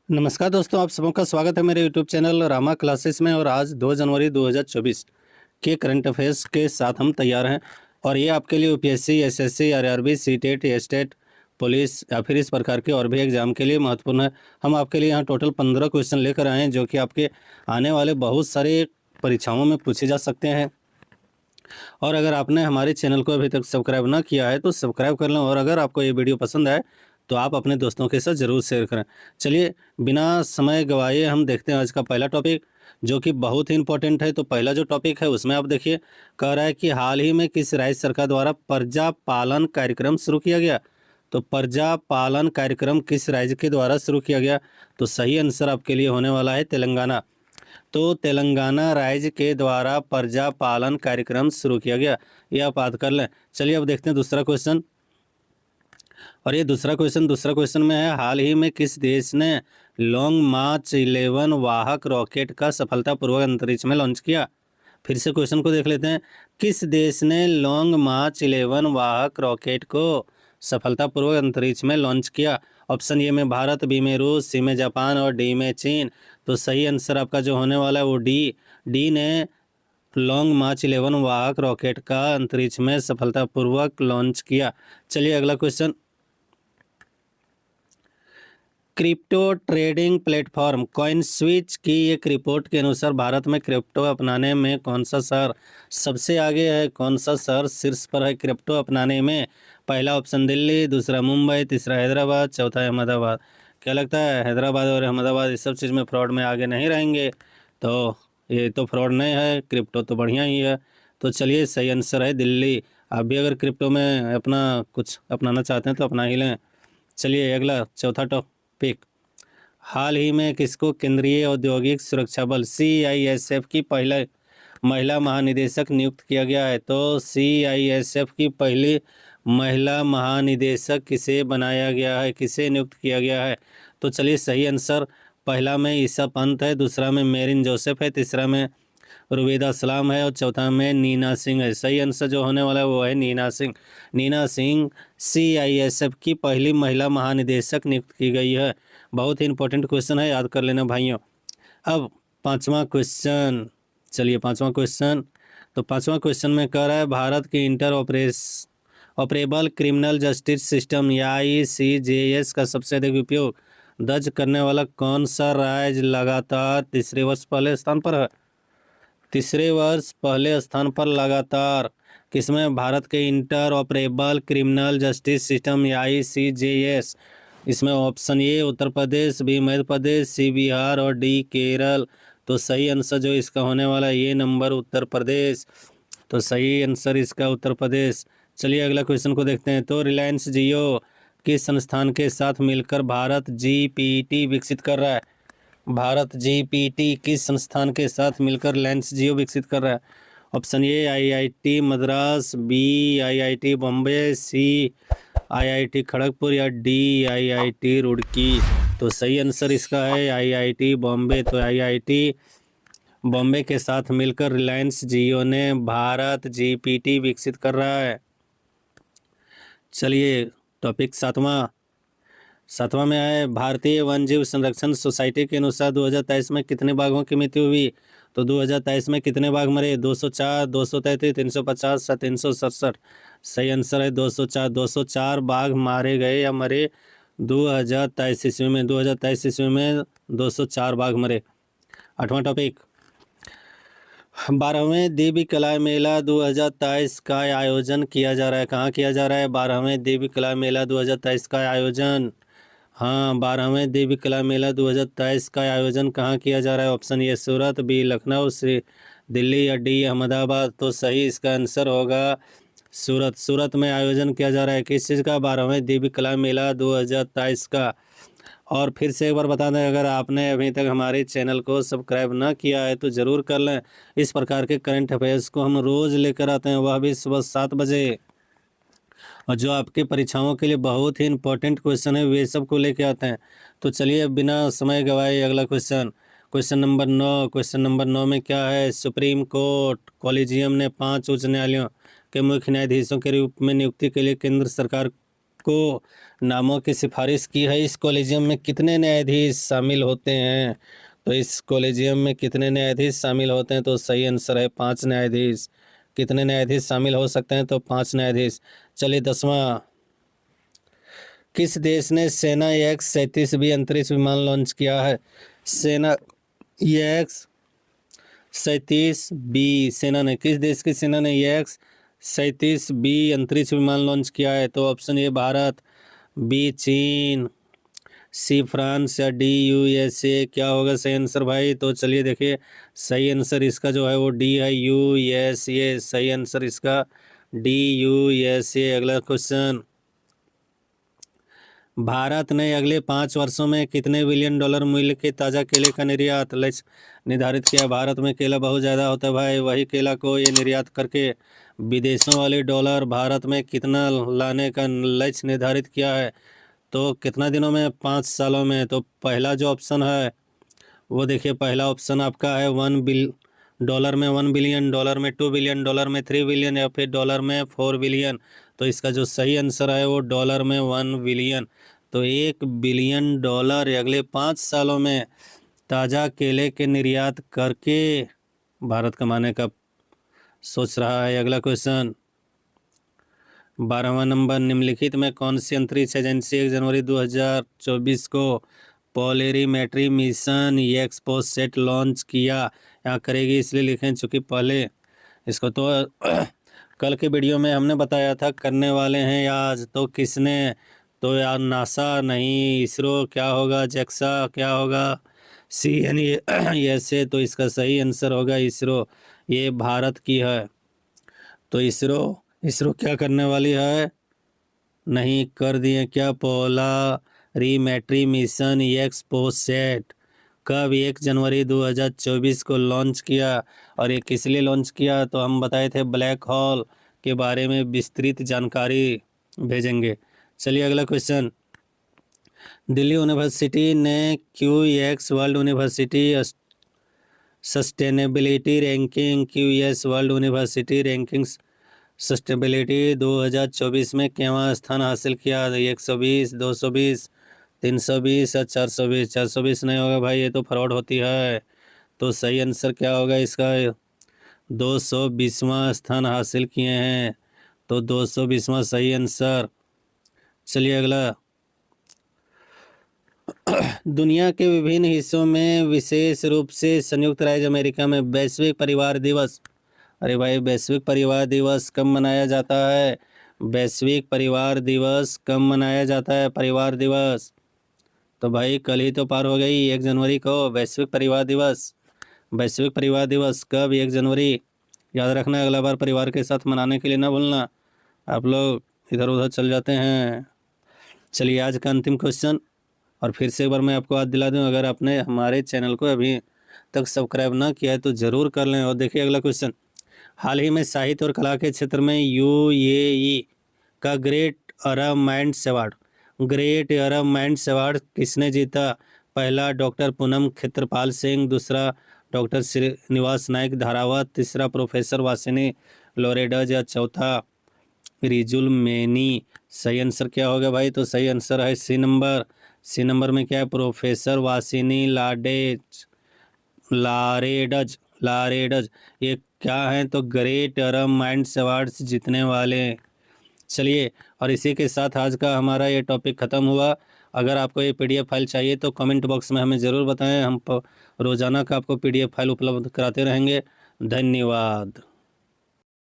नमस्कार दोस्तों, आप सबों का स्वागत है मेरे यूट्यूब चैनल रामा क्लासेस में। और आज 2 जनवरी 2024 के करंट अफेयर्स के साथ हम तैयार हैं। और ये आपके लिए UPSC, SSC, RRB, CTET, state police या फिर इस प्रकार के और भी एग्जाम के लिए महत्वपूर्ण है। हम आपके लिए यहाँ टोटल 15 क्वेश्चन लेकर आए हैं जो कि आपके आने वाले बहुत सारे परीक्षाओं में पूछे जा सकते हैं। और अगर आपने हमारे चैनल को अभी तक सब्सक्राइब ना किया है तो सब्सक्राइब कर लें। और अगर आपको ये वीडियो पसंद आए तो आप अपने दोस्तों के साथ ज़रूर शेयर करें। चलिए बिना समय गवाए हम देखते हैं आज का पहला टॉपिक, जो कि बहुत ही इंपॉर्टेंट है। तो पहला जो टॉपिक है उसमें आप देखिए, कह रहा है कि हाल ही में किस राज्य सरकार द्वारा प्रजा पालन कार्यक्रम शुरू किया गया। तो प्रजा पालन कार्यक्रम किस राज्य के द्वारा शुरू किया गया? तो सही आंसर आपके लिए होने वाला है तेलंगाना। तो तेलंगाना राज्य के द्वारा प्रजा पालन कार्यक्रम शुरू किया गया, ये आप याद कर लें। चलिए अब देखते हैं दूसरा क्वेश्चन। और ये दूसरा क्वेश्चन में है, हाल ही में किस देश ने लॉन्ग मार्च 11 वाहक रॉकेट का सफलतापूर्वक अंतरिक्ष में लॉन्च किया? फिर से क्वेश्चन को देख लेते हैं। किस देश ने लॉन्ग मार्च 11 वाहक रॉकेट को सफलतापूर्वक अंतरिक्ष में लॉन्च किया? ऑप्शन ए में भारत, बी में रूस, सी में जापान और डी में चीन। तो सही आंसर आपका जो होने वाला है वो डी ने लॉन्ग मार्च 11 वाहक रॉकेट का अंतरिक्ष में सफलतापूर्वक लॉन्च किया। चलिए अगला question. Crypto trading platform CoinSwitch की एक रिपोर्ट के अनुसार भारत में क्रिप्टो अपनाने में कौन सा शहर सबसे आगे है? कौन सा शहर शीर्ष पर है क्रिप्टो अपनाने में? पहला ऑप्शन दिल्ली, दूसरा मुंबई, तीसरा हैदराबाद, चौथा अहमदाबाद। क्या लगता है हैदराबाद और अहमदाबाद इस सब चीज़ में फ्रॉड में आगे नहीं रहेंगे? तो ये तो फ्रॉड नहीं है, क्रिप्टो तो बढ़िया ही है। तो चलिए सही आंसर है दिल्ली। आप भी अगर क्रिप्टो में अपना कुछ अपनाना चाहते हैं तो अपना ही लें। चलिए अगला चौथा टॉपिक। हाल ही में किसको केंद्रीय औद्योगिक सुरक्षा बल CISF की पहले महिला महानिदेशक नियुक्त किया गया है? तो CISF की पहली महिला महानिदेशक किसे बनाया गया है, किसे नियुक्त किया गया है? तो चलिए सही आंसर पहला में ईसा पंत है, दूसरा में मेरिन जोसेफ है, तीसरा में रुबेदा सलाम है और चौथा में नीना सिंह है। सही आंसर जो होने वाला है वो है नीना सिंह। नीना सिंह CISF की पहली महिला महानिदेशक नियुक्त की गई है। बहुत ही इंपॉर्टेंट क्वेश्चन है, याद कर लेना भाइयों। अब पांचवा क्वेश्चन। चलिए पांचवा क्वेश्चन। तो पांचवा क्वेश्चन में कह रहा है, भारत के interoperable criminal justice system या ICJS का सबसे अधिक उपयोग दर्ज करने वाला कौन सा राज्य लगातार तीसरे वर्ष पहले स्थान पर है? तीसरे वर्ष पहले स्थान पर लगातार किसमें? भारत के interoperable criminal justice system या ICJS। इसमें option A Uttar Pradesh, B Madhya Pradesh, C Bihar और डी केरल। तो सही आंसर जो इसका होने वाला है ये नंबर उत्तर प्रदेश। तो सही आंसर इसका उत्तर प्रदेश। चलिए अगला क्वेश्चन को देखते हैं। तो रिलायंस जियो किस संस्थान के साथ मिलकर भारत GPT विकसित कर रहा है? भारत GPT किस संस्थान के साथ मिलकर रिलायंस जियो विकसित कर रहा है? Option A IIT Madras, B IIT Bombay, C IIT Kharagpur या डी IIT रुड़की। तो सही आंसर इसका है IIT बॉम्बे। तो IIT बॉम्बे के साथ मिलकर रिलायंस जियो ने भारत GPT विकसित कर रहा है। चलिए टॉपिक सातवां में है, भारतीय वन्यजीव संरक्षण सोसाइटी के अनुसार 2023 में कितने बाघों की मृत्यु हुई? तो 2023 में कितने बाघ मरे? 204, 233, 350 या 367। सही आंसर है 204। 204 बाघ मारे गए या मरे 2023 ईस्वी में। 2023 ईस्वी में 204 बाघ मरे। आठवां टॉपिक, 12वें देवी कला मेला 2023 का आयोजन किया जा रहा है। कहाँ किया जा रहा है 12वें देवी कला मेला 2023 का आयोजन? हाँ, 12वें देवी कला मेला 2023 का आयोजन कहाँ किया जा रहा है? Option A Surat, B Lucknow, C Delhi या डी अहमदाबाद। तो सही इसका आंसर होगा सूरत। सूरत में आयोजन किया जा रहा है किस चीज़ का? 12वें देवी कला मेला 2023 का। और फिर से एक बार बता दें, अगर आपने अभी तक हमारे चैनल को सब्सक्राइब ना किया है तो ज़रूर कर लें। इस प्रकार के करंट अफेयर्स को हम रोज़ लेकर आते हैं, वह भी सुबह 7 बजे। और जो आपके परीक्षाओं के लिए बहुत ही इंपॉर्टेंट क्वेश्चन है वे सब को लेके आते हैं। तो चलिए बिना समय गवाए अगला क्वेश्चन। क्वेश्चन नंबर 9 में क्या है? सुप्रीम कोर्ट कॉलेजियम ने 5 उच्च न्यायालयों के मुख्य न्यायाधीशों के रूप में नियुक्ति के लिए केंद्र सरकार को नामों की सिफारिश की है। इस कॉलेजियम में कितने न्यायाधीश शामिल होते हैं? तो इस कॉलेजियम में कितने न्यायाधीश शामिल होते हैं? तो सही आंसर है 5 न्यायाधीश। कितने न्यायाधीश शामिल हो सकते हैं? तो 5 न्यायाधीश। चलिए 10वां, किस देश ने सेना X-37B अंतरिक्ष विमान लॉन्च किया है? सेना X-37B सेना ने, किस देश की सेना ने X-37B अंतरिक्ष विमान लॉन्च किया है? तो ऑप्शन ए भारत, बी चीन, सी फ्रांस या डी USA। क्या होगा सही आंसर भाई? तो चलिए देखिए, सही आंसर इसका जो है वो डी है, USA। सही आंसर इसका डी, USA। अगला क्वेश्चन, भारत ने अगले 5 वर्षों में कितने बिलियन डॉलर मूल्य के ताज़ा केले का निर्यात लक्ष्य निर्धारित किया? भारत में केला बहुत ज़्यादा होता है भाई, वही केला को ये निर्यात करके विदेशों वाले डॉलर भारत में कितना लाने का लक्ष्य निर्धारित किया है? तो कितना दिनों में? 5 सालों में। तो पहला जो ऑप्शन है वो देखिए, पहला ऑप्शन आपका है डॉलर में 1 बिलियन, डॉलर में 2 बिलियन, डॉलर में 3 बिलियन या फिर डॉलर में 4 बिलियन। तो इसका जो सही आंसर है वो डॉलर में 1 बिलियन। तो 1 बिलियन डॉलर अगले 5 सालों में ताज़ा केले के निर्यात करके भारत कमाने का सोच रहा है। अगला क्वेश्चन, 12वां नंबर, निम्नलिखित में कौन सी अंतरिक्ष एजेंसी 1 जनवरी 2024 को पोलरीमेट्री मिशन एक्सपोसेट लॉन्च किया? यहाँ करेगी इसलिए लिखें चूँकि पहले इसको तो कल के वीडियो में हमने बताया था करने वाले हैं आज। तो किसने? तो यार नासा नहीं, इसरो क्या होगा, जेक्सा क्या होगा, CNESA। तो इसका सही आंसर होगा इसरो, ये भारत की है। तो इसरो क्या करने वाली है? नहीं कर दिए क्या? पोलरीमेट्री मिशन एक्सपोसेट कब 1 जनवरी 2024 को लॉन्च किया? और ये किस लिए लॉन्च किया? तो हम बताए थे ब्लैक होल के बारे में विस्तृत जानकारी भेजेंगे। चलिए अगला क्वेश्चन, दिल्ली यूनिवर्सिटी ने QS world university sustainability ranking, QS world university rankings sustainability 2024 में केवां स्थान हासिल किया? 120, 220, 320 या 420? 420 नहीं होगा भाई, ये तो फ्रॉड होती है। तो सही आंसर क्या होगा इसका? 220वां स्थान हासिल किए हैं। तो 220वां सही आंसर। चलिए अगला, दुनिया के विभिन्न हिस्सों में विशेष रूप से संयुक्त राज्य अमेरिका में वैश्विक परिवार दिवस, अरे भाई वैश्विक परिवार दिवस कब मनाया जाता है? वैश्विक परिवार दिवस कब मनाया जाता है? परिवार दिवस तो भाई कल ही तो पार हो गई, 1 जनवरी को वैश्विक परिवार दिवस। वैश्विक परिवार दिवस कब? 1 जनवरी। याद रखना, अगला बार परिवार के साथ मनाने के लिए ना भूलना, आप लोग इधर उधर चल जाते हैं। चलिए आज का अंतिम क्वेश्चन, और फिर से एक बार मैं आपको याद दिला दूं, अगर आपने हमारे चैनल को अभी तक सब्सक्राइब ना किया है तो ज़रूर कर लें। और देखिए अगला क्वेश्चन, हाल ही में साहित्य और कला के क्षेत्र में UAE का ग्रेट अरब माइंड्स अवार्ड, ग्रेट अरब माइंड्स अवार्ड किसने जीता? पहला डॉक्टर पूनम खेत्रपाल सिंह, दूसरा डॉक्टर श्रीनिवास नायक धारावत, तीसरा प्रोफेसर वासिनी लोरेडज या चौथा रिजुल मेनी। सही आंसर क्या होगा भाई? तो सही आंसर है सी नंबर। सी नंबर में क्या है? प्रोफेसर वासिनी लारेडज ये क्या है? तो ग्रेट अरब माइंड्स अवार्ड्स जीतने वाले। चलिए, और इसी के साथ आज का हमारा ये टॉपिक ख़त्म हुआ। अगर आपको ये PDF फाइल चाहिए तो कमेंट बॉक्स में हमें ज़रूर बताएं, हम रोज़ाना का आपको PDF फाइल उपलब्ध कराते रहेंगे। धन्यवाद।